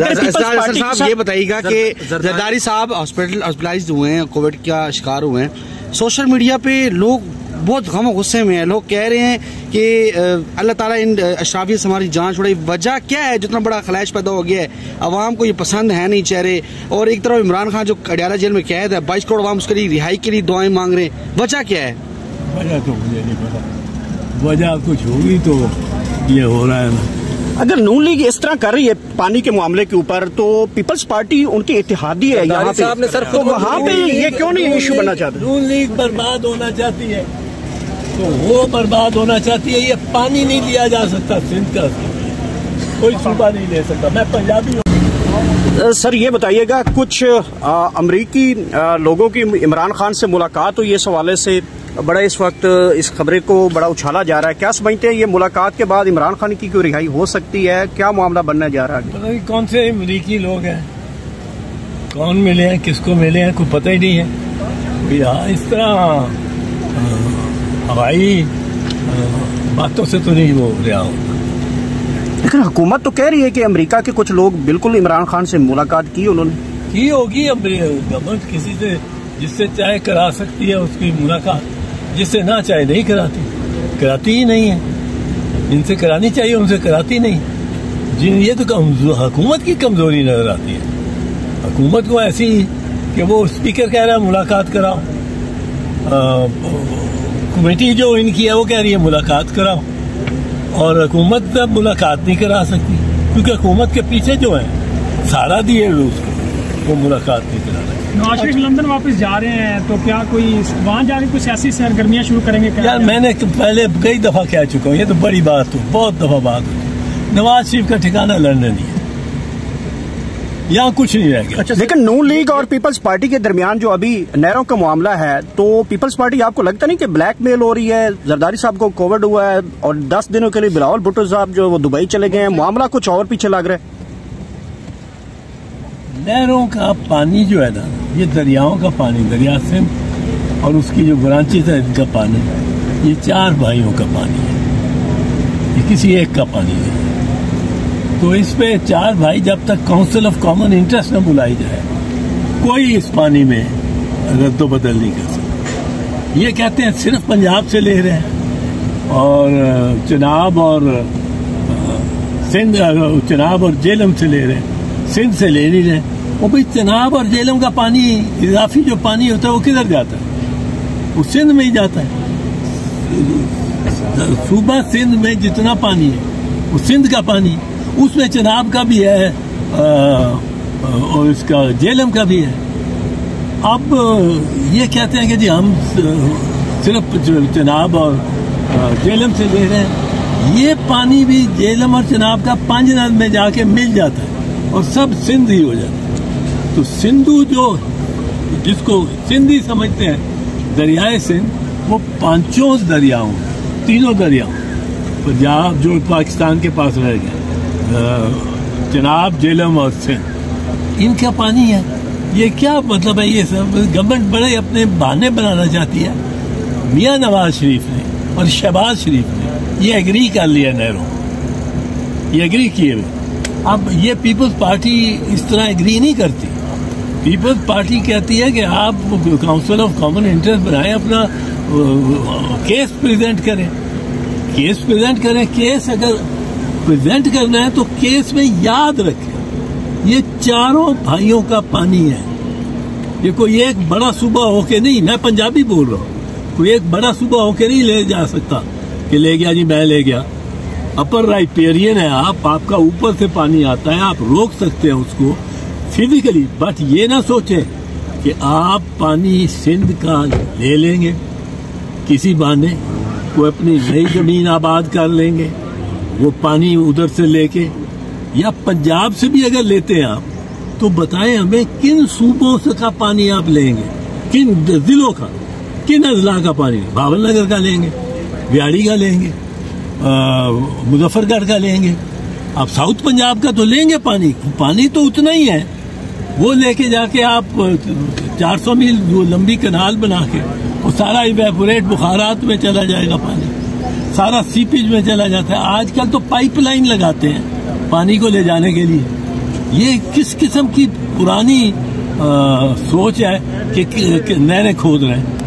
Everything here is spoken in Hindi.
साहब ये बताइएगा कि जरदारी साहब हॉस्पिटलाइज्ड हुए हैं, कोविड का शिकार हुए हैं। सोशल मीडिया पे लोग बहुत गम गुस्से में हैं। लोग कह रहे हैं कि अल्लाह ताला इन अशराफियों से हमारी जान छुड़ाई। वजह क्या है? जितना बड़ा खलैश पैदा हो गया है, अवाम को ये पसंद है नहीं चेहरे। और एक तरफ इमरान खान जो अडियाला जेल में कैद है, 22 करोड़ अवाम उसके लिए रिहाई के लिए दुआएं मांग रहे हैं। वजह क्या है? वजह तो मुझे नहीं पता। वजह कुछ होगी तो ये हो रहा है ना। अगर नून लीग इस तरह कर रही है पानी के मामले के ऊपर, तो पीपल्स पार्टी उनकी इत्तेहादी है यहाँ पे, तो वहाँ पे ये क्यों नहीं इशू बनना चाहते? नून लीग बर्बाद होना चाहती है तो वो बर्बाद होना चाहती है। ये पानी नहीं लिया जा सकता सिंध का, कोई सूबा नहीं ले सकता। मैं पंजाबी हूँ। सर ये बताइएगा, कुछ अमरीकी लोगों की इमरान खान से मुलाकात हुई, इस हवाले से बड़ा इस वक्त इस खबरें को बड़ा उछाला जा रहा है। क्या समझते हैं, ये मुलाकात के बाद इमरान खान की कोई रिहाई हो सकती है? क्या मामला बनने जा रहा है? पता नहीं कौन से अमरीकी लोग हैं, कौन मिले हैं, किसको मिले हैं, कोई पता ही नहीं है। इस तरह हवाई बातों से तो नहीं वो रहा होगा। लेकिन हुकूमत तो कह रही है कि अमेरिका के कुछ लोग बिल्कुल इमरान खान से मुलाकात की, उन्होंने की होगी। गवर्नमेंट किसी से जिससे चाहे करा सकती है उसकी मुलाकात, जिससे ना चाहे नहीं कराती ही नहीं है। जिनसे करानी चाहिए उनसे कराती नहीं। ये तो हुकूमत की कमजोरी नजर आती है। हुकूमत को ऐसी कि वो स्पीकर कह रहा है मुलाकात कराओ, कमेटी जो इनकी है वो कह रही है मुलाकात कराओ, और हुकूमत तब मुलाकात नहीं करा सकती क्योंकि हुकूमत के पीछे जो है सारा दिए उसको, वो मुलाकात नहीं करा सकती। नवाज शरीफ लंदन वापस जा रहे हैं, तो क्या कोई वहाँ जाके कुछ ऐसी सरगर्मियाँ शुरू करेंगे? यार मैंने पहले कई दफा कह चुका हूँ, ये तो बड़ी बात हो, बहुत दफा बात हो। नवाज शरीफ का ठिकाना लंदन ही है, यहाँ कुछ नहीं रह गया। अच्छा, लेकिन नून लीग और पीपल्स पार्टी के दरमियान जो अभी नहरों का मामला है, तो पीपल्स पार्टी आपको लगता नहीं कि ब्लैकमेल हो रही है? जरदारी साहब को कोविड हुआ है और 10 दिनों के लिए बिलावल भुट्टो साहब जो वो दुबई चले गए हैं, मामला कुछ और पीछे लग रहा है। नहरों का पानी जो है ना, ये दरियाओं का पानी, दरिया सिंध और उसकी जो ब्रांचेस है इनका पानी, ये 4 भाइयों का पानी है, ये किसी एक का पानी नहीं। तो इस पे 4 भाई जब तक काउंसिल ऑफ कॉमन इंटरेस्ट न बुलाई जाए, कोई इस पानी में रद्दोबदल नहीं कर सकता। ये कहते हैं सिर्फ पंजाब से ले रहे हैं और चिनाब और सिंध, चिनाब और जेलम से ले रहे हैं, सिंध से ले नहीं रहे। वो भाई चिनाब और जेलम का पानी, इजाफी जो पानी होता है वो किधर जाता है? वो सिंध में ही जाता है। सूबा सिंध में जितना पानी है वो सिंध का पानी, उसमें चिनाब का भी है और इसका जेलम का भी है। अब ये कहते हैं कि जी हम सिर्फ चिनाब और जेलम से ले रहे हैं। ये पानी भी जेलम और चिनाब का पांचनाद में जाके मिल जाता है और सब सिंध ही हो जाता है। तो सिंधु जो जिसको सिंधी समझते हैं, दरियाए सिंध, वो 5 दरियाओं, 3 दरियाओं, पंजाब जो पाकिस्तान के पास रह गया, चिनाब, जेलम और सिंध, इनका पानी है। ये क्या मतलब है? ये सब गवर्नमेंट बड़े अपने बहाने बनाना चाहती है। मियां नवाज शरीफ ने और शहबाज शरीफ ने ये एग्री कर लिया, नहरों ये एग्री किए हुए। अब ये पीपल्स पार्टी इस तरह एग्री नहीं करती। पीपल्स पार्टी कहती है कि आप काउंसिल ऑफ कॉमन इंटरेस्ट बनाएं, अपना केस प्रेजेंट करें, केस प्रेजेंट करें। केस अगर प्रेजेंट करना है तो केस में याद रखें ये 4 भाइयों का पानी है। ये कोई एक बड़ा सूबा होके नहीं, मैं पंजाबी बोल रहा हूँ, कोई एक बड़ा सूबा होके नहीं ले जा सकता कि ले गया जी मैं ले गया। अपर राइपेरियन है आप, आपका ऊपर से पानी आता है, आप रोक सकते हैं उसको फिजिकली, बट ये ना सोचें कि आप पानी सिंध का ले लेंगे किसी बहाने, कोई अपनी नई जमीन आबाद कर लेंगे वो पानी उधर से लेके, या पंजाब से भी अगर लेते हैं आप, तो बताएं हमें किन सूबों से का पानी आप लेंगे, किन जिलों का, किन अजला का पानी? भावल नगर का लेंगे, व्याड़ी का लेंगे, मुजफ्फरगढ़ का लेंगे, आप साउथ पंजाब का तो लेंगे पानी, पानी तो उतना ही है। वो लेके जाके आप 400 मील जो लंबी कनाल बना के वो सारा इवेपोरेट बुखारात में चला जाएगा पानी, सारा सीपेज में चला जाता है। आजकल तो पाइपलाइन लगाते हैं पानी को ले जाने के लिए, ये किस किस्म की पुरानी सोच है कि नहरें खोद रहे हैं।